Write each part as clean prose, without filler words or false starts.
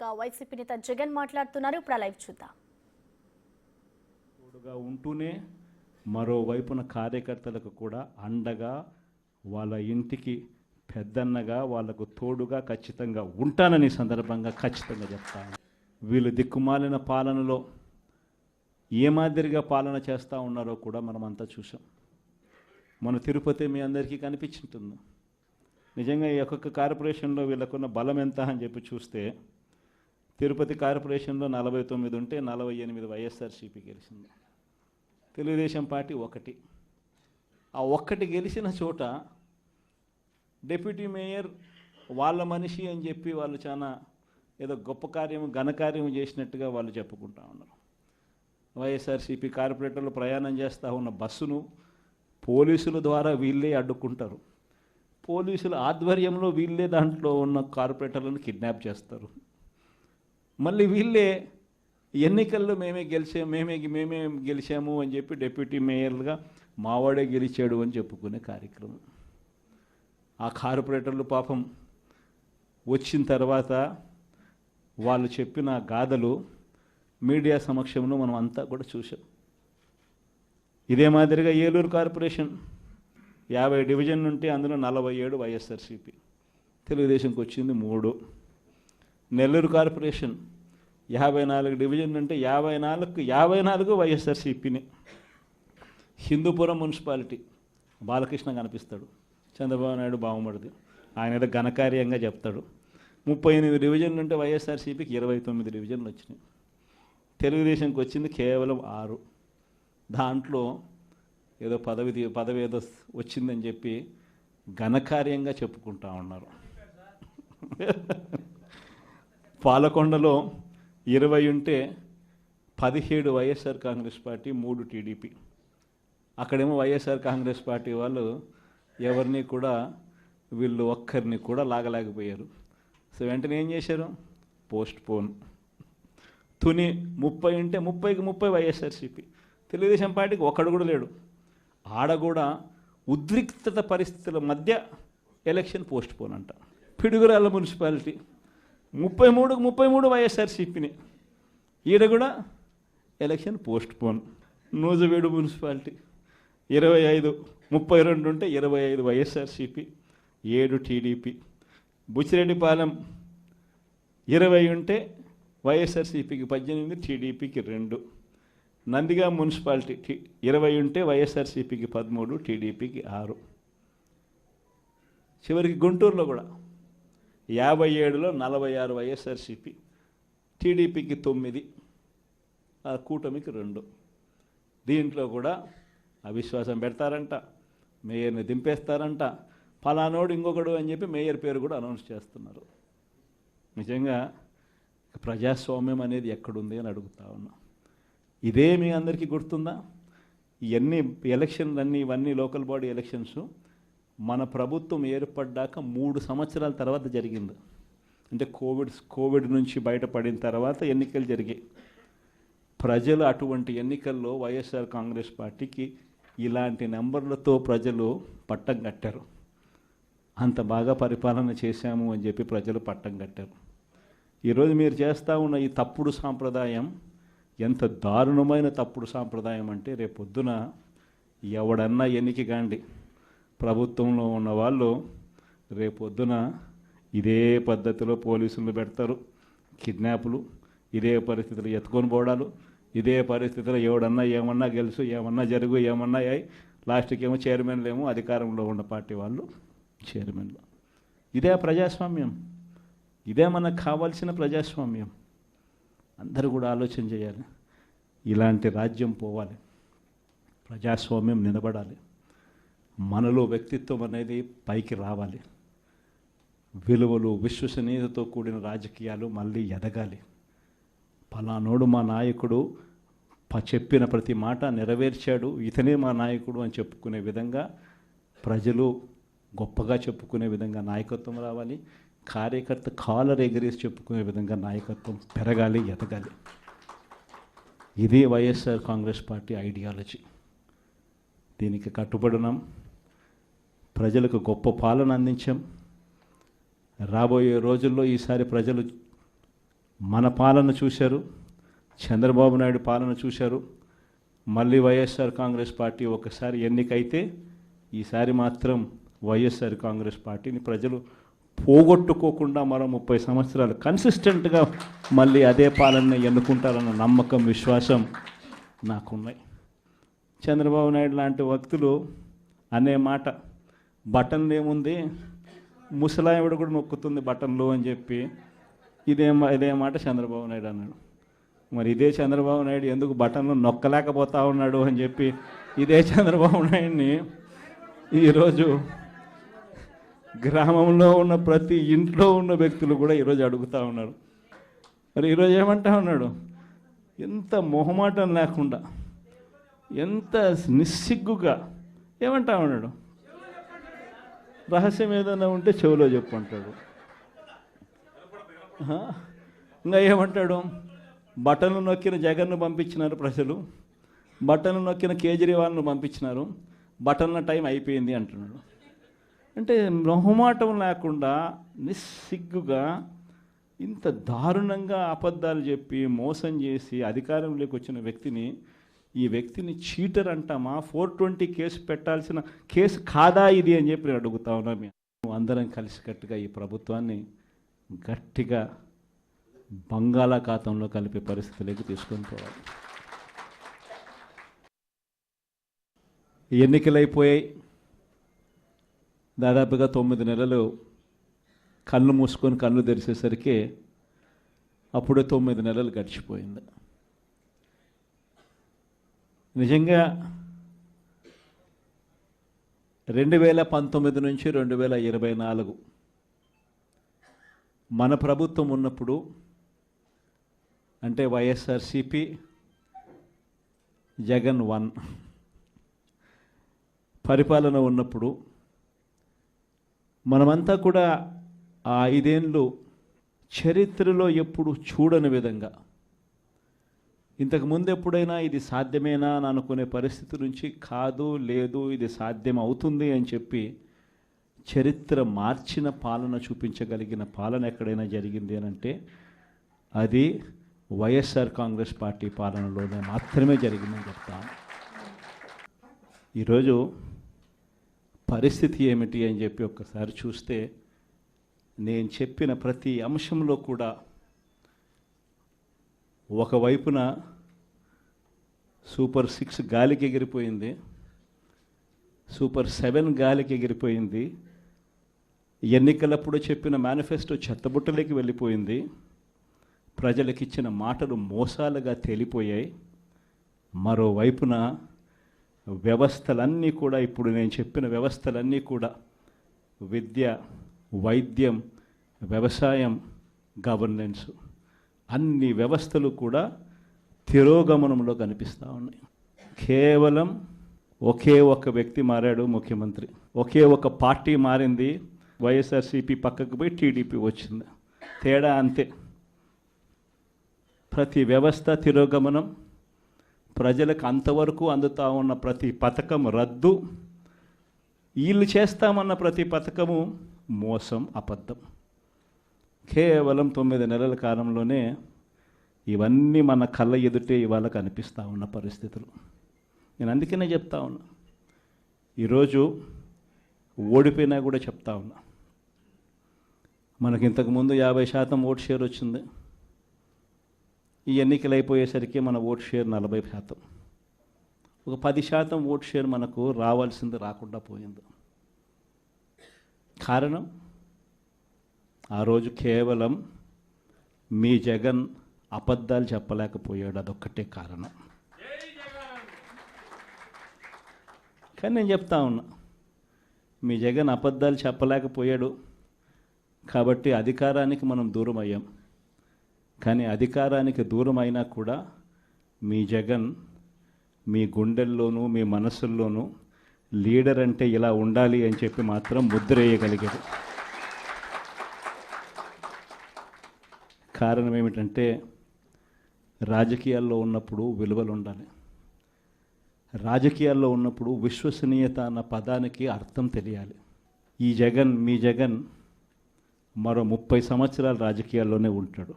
ఇక వైసీపీ నేత జగన్ మాట్లాడుతున్నారు. ఇప్పుడు లైవ్ చూద్దాం. తోడుగా ఉంటూనే మరోవైపున కార్యకర్తలకు కూడా అండగా వాళ్ళ ఇంటికి పెద్దన్నగా వాళ్ళకు తోడుగా ఖచ్చితంగా ఉంటానని సందర్భంగా ఖచ్చితంగా చెప్తాను. వీళ్ళు దిక్కుమాలిన పాలనలో ఏ మాదిరిగా పాలన చేస్తూ ఉన్నారో కూడా మనం అంతా చూసాం. మన తిరుపతి మీ అందరికీ కనిపించుంటుంది. నిజంగా ఈ ఒక్కొక్క కార్పొరేషన్లో వీళ్ళకున్న బలం ఎంత అని చెప్పి చూస్తే తిరుపతి కార్పొరేషన్లో 49 ఉంటే 48 వైఎస్ఆర్సీపీ గెలిచింది. తెలుగుదేశం పార్టీ ఒకటి. ఆ ఒక్కటి గెలిచిన చోట డిప్యూటీ మేయర్ వాళ్ళ మనిషి అని చెప్పి వాళ్ళు చాలా ఏదో గొప్ప కార్యము ఘనకార్యం చేసినట్టుగా వాళ్ళు చెప్పుకుంటా ఉన్నారు. వైఎస్ఆర్సీపీ కార్పొరేటర్లు ప్రయాణం చేస్తూ ఉన్న బస్సును పోలీసుల ద్వారా వీళ్ళే అడ్డుకుంటారు. పోలీసుల ఆధ్వర్యంలో వీళ్ళే దాంట్లో ఉన్న కార్పొరేటర్లను కిడ్నాప్ చేస్తారు. మళ్ళీ వీళ్ళే ఎన్నికల్లో మేమే గెలిచాము అని చెప్పి డిప్యూటీ మేయర్లుగా మావాడే గెలిచాడు అని చెప్పుకునే కార్యక్రమం. ఆ కార్పొరేటర్లు పాపం వచ్చిన తర్వాత వాళ్ళు చెప్పిన గాథలు మీడియా సమక్షంలో మనం అంతా కూడా చూసాం. ఇదే మాదిరిగా ఏలూరు కార్పొరేషన్ 50 డివిజన్ ఉంటే అందులో 47 వైఎస్ఆర్సీపీ, తెలుగుదేశంకి వచ్చింది 3. నెల్లూరు కార్పొరేషన్ 54 డివిజన్ ఉంటే 54 వైఎస్ఆర్సీపీని. హిందూపురం మున్సిపాలిటీ బాలకృష్ణ కనిపిస్తాడు, చంద్రబాబు నాయుడు బావమరిది, ఆయన ఏదో ఘనకార్యంగా చెప్తాడు. 38 డివిజన్లు ఉంటే వైఎస్ఆర్సీపీకి 29 డివిజన్లు వచ్చినాయి. తెలుగుదేశంకి వచ్చింది కేవలం 6. దాంట్లో ఏదో పదవి ఏదో వచ్చిందని చెప్పి ఘనకార్యంగా చెప్పుకుంటా ఉన్నారు. పాలకొండలో 20 ఉంటే 17 వైఎస్ఆర్ కాంగ్రెస్ పార్టీ, 3 టీడీపీ. అక్కడేమో వైఎస్ఆర్ కాంగ్రెస్ పార్టీ వాళ్ళు ఎవరిని కూడా వీళ్ళు ఒక్కరిని కూడా లాగలేకపోయారు. సో వెంటనే ఏం చేశారు? Post phone. తుని 30 ఉంటే 30కి 30 వైఎస్ఆర్సీపీ. తెలుగుదేశం పార్టీకి ఒక్కడు కూడా లేడు. ఆడ కూడా ఉద్రిక్తత పరిస్థితుల మధ్య ఎలక్షన్ పోస్ట్ పోన్ అంట. పిడుగురాళ్ళ మున్సిపాలిటీ 33కి 33 వైఎస్ఆర్సీపీని, ఈడ కూడా election post phone. Nuzvid municipality 32 ఉంటే 25 వైఎస్ఆర్సీపీ, 7 టీడీపీ. బుచ్చిరెడ్డిపాలెం 20 ఉంటే వైఎస్ఆర్సీపీకి 18, టీడీపీకి 2. నందిగా మున్సిపాలిటీ 20 ఉంటే వైఎస్ఆర్సీపీకి 13, టీడీపీకి 6. చివరికి గుంటూరులో కూడా 57లో 46 వైఎస్ఆర్సీపీ, టీడీపీకి 9, ఆ కూటమికి 2. దీంట్లో కూడా అవిశ్వాసం పెడతారంట, మేయర్ని దింపేస్తారంట, ఫలానోడు ఇంకొకడు అని చెప్పి మేయర్ పేరు కూడా అనౌన్స్ చేస్తున్నారు. నిజంగా ప్రజాస్వామ్యం అనేది ఎక్కడుంది అని అడుగుతా ఉన్నా. ఇదే మీ అందరికీ గుర్తుందా? ఇవన్నీ ఎలక్షన్లన్నీ ఇవన్నీ లోకల్ బాడీ ఎలక్షన్స్ మన ప్రభుత్వం ఏర్పడ్డాక 3 సంవత్సరాల తర్వాత జరిగింది. అంటే కోవిడ్ నుంచి బయటపడిన తర్వాత ఎన్నికలు జరిగాయి. ప్రజలు అటువంటి ఎన్నికల్లో వైఎస్ఆర్ కాంగ్రెస్ పార్టీకి ఇలాంటి నెంబర్లతో ప్రజలు పట్టం కట్టారు. అంత బాగా పరిపాలన చేశాము అని చెప్పి ప్రజలు పట్టం కట్టారు. ఈరోజు మీరు చేస్తూ ఉన్న ఈ తప్పుడు సాంప్రదాయం ఎంత దారుణమైన తప్పుడు సాంప్రదాయం అంటే, రేపొద్దున ఎవడన్నా ఎన్నిక కాండి, ప్రభుత్వంలో ఉన్న వాళ్ళు రేపొద్దున ఇదే పద్ధతిలో పోలీసులు పెడతారు, కిడ్నాపులు, ఇదే పరిస్థితులు ఎత్తుకొని పోవడాలు, ఇదే పరిస్థితిలో ఎవడన్నా ఏమన్నా గెలుసు, ఏమన్నా జరుగు, ఏమన్నా అయ్యి లాస్ట్కి ఏమో చైర్మన్లు ఏమో అధికారంలో ఉన్న పార్టీ వాళ్ళు చైర్మన్లు. ఇదే ప్రజాస్వామ్యం, ఇదే మనకు కావాల్సిన ప్రజాస్వామ్యం. అందరూ కూడా ఆలోచన చేయాలి. ఇలాంటి రాజ్యం పోవాలి, ప్రజాస్వామ్యం నిలబడాలి, మనలో వ్యక్తిత్వం అనేది పైకి రావాలి, విలువలు విశ్వసనీయతతో కూడిన రాజకీయాలు మళ్ళీ ఎదగాలి. ఫలానోడు మా నాయకుడు, చెప్పిన ప్రతి మాట నెరవేర్చాడు, ఇతనే మా నాయకుడు అని చెప్పుకునే విధంగా, ప్రజలు గొప్పగా చెప్పుకునే విధంగా నాయకత్వం రావాలి. కార్యకర్త కాలర్ ఎగరేసి చెప్పుకునే విధంగా నాయకత్వం పెరగాలి, ఎదగాలి. ఇదే వైఎస్ఆర్ కాంగ్రెస్ పార్టీ ఐడియాలజీ. దీనికి కట్టుబడినాం. ప్రజలకు గొప్ప పాలన అందించాం. రాబోయే రోజుల్లో ఈసారి ప్రజలు మన పాలన చూశారు, చంద్రబాబు నాయుడు పాలన చూశారు. మళ్ళీ వైఎస్ఆర్ కాంగ్రెస్ పార్టీ ఒకసారి ఎన్నికైతే ఈసారి మాత్రం వైఎస్ఆర్ కాంగ్రెస్ పార్టీని ప్రజలు పోగొట్టుకోకుండా మరో 30 సంవత్సరాలు కన్సిస్టెంట్గా మళ్ళీ అదే పాలన ఎన్నుకుంటారన్న నమ్మకం, విశ్వాసం నాకున్నాయి. చంద్రబాబు నాయుడు లాంటి వ్యక్తులు అనే మాట, బటన్లు ఏముంది, ముసలావిడ కూడా నొక్కుతుంది బటన్లు అని చెప్పి ఇదే మాట చంద్రబాబు నాయుడు అన్నాడు. మరి ఇదే చంద్రబాబు నాయుడు ఎందుకు బటన్లు నొక్కలేకపోతా ఉన్నాడు అని చెప్పి ఇదే చంద్రబాబు నాయుడిని ఈరోజు గ్రామంలో ఉన్న ప్రతి ఇంట్లో ఉన్న వ్యక్తులు కూడా ఈరోజు అడుగుతూ ఉన్నారు. మరి ఈరోజు ఏమంటా ఉన్నాడు, ఎంత మొహమాటం లేకుండా, ఎంత నిస్సిగ్గుగా ఏమంటా ఉన్నాడు, రహస్యం ఏదైనా ఉంటే చెవిలో చెప్పు అంటాడు. ఇంకా ఏమంటాడు, బటన్లు నొక్కిన జగన్ను పంపించినారు ప్రజలు, బటన్లు నొక్కిన కేజ్రీవాల్ను పంపించినారు, బటన్ల టైం అయిపోయింది అంటున్నాడు. అంటే మొహమాటం లేకుండా నిస్సిగ్గుగా ఇంత దారుణంగా అబద్ధాలు చెప్పి మోసం చేసి అధికారంలోకి వచ్చిన వ్యక్తిని, ఈ వ్యక్తిని చీటర్ అంటామా, 420 కేసు పెట్టాల్సిన కేసు కాదా ఇది అని చెప్పి నేను అడుగుతా ఉన్నా. మేము అందరం కలిసికట్టుగా ఈ ప్రభుత్వాన్ని గట్టిగా బంగాళాఖాతంలో కలిపే పరిస్థితులకు తీసుకొని పోవాలి. ఎన్నికలైపోయాయి, దాదాపుగా 9 నెలలు కళ్ళు మూసుకొని కళ్ళు తెరిచేసరికి అప్పుడే 9 నెలలు గడిచిపోయింది. నిజంగా 2019 నుంచి 2024 మన ప్రభుత్వం ఉన్నప్పుడు, అంటే వైఎస్ఆర్సిపి జగన్ 1 పరిపాలన ఉన్నప్పుడు మనమంతా కూడా ఆ 5 ఏళ్ళు చరిత్రలో ఎప్పుడు చూడని విధంగా, ఇంతకుముందు ఎప్పుడైనా ఇది సాధ్యమేనా అని అనుకునే పరిస్థితి నుంచి కాదు, లేదు, ఇది సాధ్యం అవుతుంది అని చెప్పి చరిత్ర మార్చిన పాలన చూపించగలిగిన పాలన ఎక్కడైనా జరిగింది అని అంటే అది వైఎస్ఆర్ కాంగ్రెస్ పార్టీ పాలనలోనే మాత్రమే జరిగిందని చెప్తాను. ఈరోజు పరిస్థితి ఏమిటి అని చెప్పి ఒక్కసారి చూస్తే, నేను చెప్పిన ప్రతి అంశంలో కూడా ఒకవైపున సూపర్ 6 గాలికి ఎగిరిపోయింది, సూపర్ 7 గాలికి ఎగిరిపోయింది, ఎన్నికలప్పుడు చెప్పిన మేనిఫెస్టో చెత్తబుట్టలోకి వెళ్ళిపోయింది, ప్రజలకు ఇచ్చిన మాటలు మోసాలుగా తేలిపోయాయి. మరోవైపున వ్యవస్థలన్నీ కూడా, ఇప్పుడు నేను చెప్పిన వ్యవస్థలన్నీ కూడా, విద్య, వైద్యం, వ్యవసాయం, గవర్నెన్స్, అన్ని వ్యవస్థలు కూడా తిరోగమనంలో కనిపిస్తూ ఉన్నాయి. కేవలం ఒకే ఒక్క వ్యక్తి మారాడు ముఖ్యమంత్రి, ఒకే ఒక పార్టీ మారింది, వైఎస్ఆర్సీపీ పక్కకు పోయి టీడీపీ వచ్చింది, తేడా అంతే. ప్రతి వ్యవస్థ తిరోగమనం, ప్రజలకు అంతవరకు అందుతూ ఉన్న ప్రతి పథకం రద్దు, వీళ్ళు చేస్తామన్న ప్రతి పథకము మోసం, అబద్ధం. కేవలం 9 నెలల కాలంలోనే ఇవన్నీ మన కళ్ళ ఎదుటే ఇవాళ కనిపిస్తూ ఉన్న పరిస్థితులు. నేను అందుకనే చెప్తా ఉన్నా, ఈరోజు ఓడిపోయినా కూడా చెప్తా ఉన్నా, మనకి ఇంతకుముందు 50% ఓట్ షేర్ వచ్చింది, ఈ ఎన్నికలు అయిపోయేసరికి మన ఓట్ షేర్ 40%. ఒక 10% ఓట్ షేర్ మనకు రావాల్సింది రాకుండా పోయింది. కారణం, ఆ రోజు కేవలం మీ జగన్ అబద్ధాలు చెప్పలేకపోయాడు, అదొక్కటే కారణం. కానీ నేను చెప్తా ఉన్నా, మీ జగన్ అబద్ధాలు చెప్పలేకపోయాడు కాబట్టి అధికారానికి మనం దూరం అయ్యాం. కానీ అధికారానికి దూరం అయినా కూడా మీ జగన్ మీ గుండెల్లోనూ మీ మనసుల్లోనూ లీడర్ అంటే ఇలా ఉండాలి అని చెప్పి మాత్రం ముద్ర వేయగలిగారు. కారణం ఏమిటంటే, రాజకీయాల్లో ఉన్నప్పుడు విలువలు ఉండాలి, రాజకీయాల్లో ఉన్నప్పుడు విశ్వసనీయత అన్న పదానికి అర్థం తెలియాలి. ఈ జగన్, మీ జగన్ మరో 30 సంవత్సరాలు రాజకీయాల్లోనే ఉంటాడు.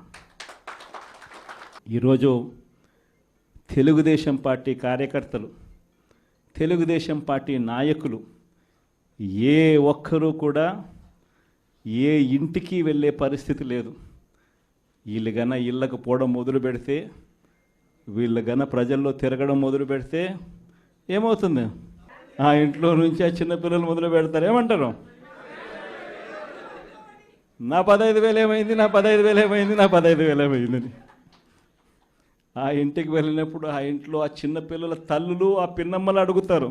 ఈరోజు తెలుగుదేశం పార్టీ కార్యకర్తలు, తెలుగుదేశం పార్టీ నాయకులు ఏ ఒక్కరూ కూడా ఏ ఇంటికి వెళ్ళే పరిస్థితి లేదు. వీళ్ళు గన ఇళ్ళకు పోవడం మొదలు పెడితే, వీళ్ళు గన ప్రజల్లో తిరగడం మొదలు పెడితే ఏమవుతుంది? ఆ ఇంట్లో నుంచి ఆ చిన్నపిల్లలు మొదలు పెడతారు. ఏమంటారు? నా 15,000 ఏమైంది, నా 15,000 ఏమైంది, నా 15,000 ఏమైందని. ఆ ఇంటికి వెళ్ళినప్పుడు ఆ ఇంట్లో ఆ చిన్నపిల్లల తల్లులు, ఆ పిన్నమ్మలు అడుగుతారు,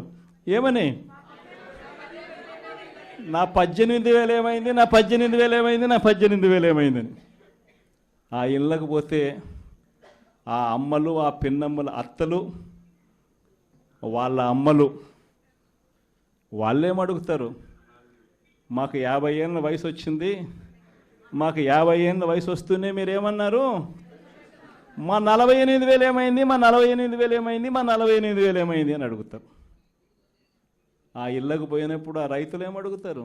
ఏమని? నా 18,000 ఏమైంది, నా 18,000 ఏమైంది, నా 18,000 ఏమైందని. ఆ ఇళ్ళకు పోతే ఆ అమ్మలు, ఆ పిన్నమ్మల అత్తలు, వాళ్ళ అమ్మలు వాళ్ళేం అడుగుతారు? మాకు 50 ఏళ్ళ వయసు వచ్చింది, మాకు 50 ఏళ్ళ వయసు వస్తూనే మీరేమన్నారు? మా 48,000 ఏమైంది, మా 48,000 ఏమైంది, మా 48,000 ఏమైంది అని అడుగుతారు. ఆ ఇళ్ళకు పోయినప్పుడు ఆ రైతులు ఏమడుగుతారు?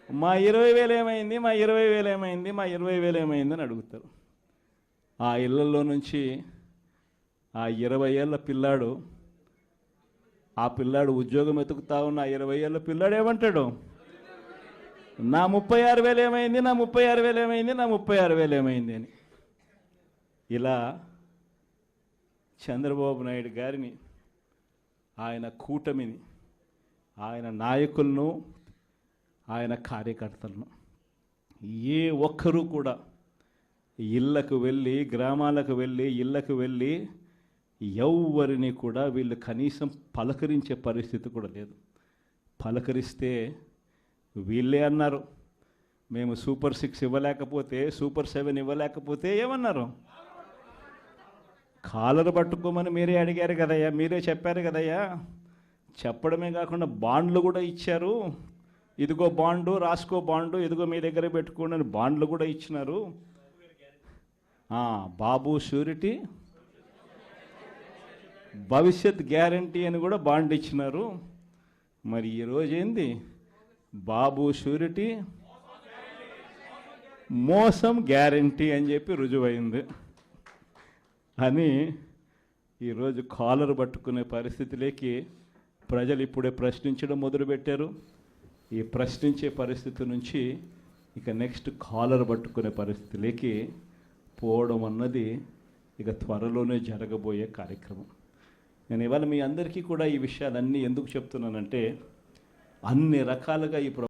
మా 20,000 ఏమైంది, మా 20,000 ఏమైంది, మా 20,000 ఏమైంది అని అడుగుతారు. ఆ ఇళ్ళల్లో నుంచి ఆ 20 ఏళ్ళ పిల్లాడు, ఆ పిల్లాడు ఉద్యోగం వెతుకుతా ఉన్న ఆ 20 ఏళ్ళ పిల్లాడు ఏమంటాడు? నా 36,000 ఏమైంది, నా 36,000 ఏమైంది, నా 36,000 ఏమైంది అని. ఇలా చంద్రబాబు నాయుడు గారిని, ఆయన కూటమిని, ఆయన నాయకులను, ఆయన కార్యకర్తలను ఏ ఒక్కరూ కూడా ఇళ్ళకు వెళ్ళి, గ్రామాలకు వెళ్ళి, ఇళ్ళకు వెళ్ళి ఎవరిని కూడా వీళ్ళు కనీసం పలకరించే పరిస్థితి కూడా లేదు. పలకరిస్తే వీళ్ళే అన్నారు, మేము సూపర్ 6 ఇవ్వలేకపోతే, సూపర్ 7 ఇవ్వలేకపోతే ఏమన్నారు? కాలర్ పట్టుకోమని మీరే అడిగారు కదయ్యా, మీరే చెప్పారు కదయ్యా. చెప్పడమే కాకుండా బాండ్లు కూడా ఇచ్చారు. ఇదిగో బాండు, రాసుకో బాండు, ఇదిగో మీ దగ్గర పెట్టుకోండి అని బాండ్లు కూడా ఇచ్చినారు. బాబు షూరిటీ, భవిష్యత్ గ్యారంటీ అని కూడా బాండ్ ఇచ్చినారు. మరి ఈరోజు ఏంది? బాబు షూరిటీ, మోసం గ్యారంటీ అని చెప్పి రుజువైంది అని ఈరోజు కాలర్ పట్టుకునే పరిస్థితిలోకి ప్రజలు ఇప్పుడే ప్రశ్నించడం మొదలుపెట్టారు. ఈ ప్రశ్నించే పరిస్థితి నుంచి ఇక నెక్స్ట్ కాలర్ పట్టుకునే పరిస్థితిలోకి పోవడం అన్నది ఇక త్వరలోనే జరగబోయే కార్యక్రమం. నేను ఇవాళ మీ అందరికీ కూడా ఈ విషయాలన్నీ ఎందుకు చెప్తున్నానంటే, అన్ని రకాలుగా ఈ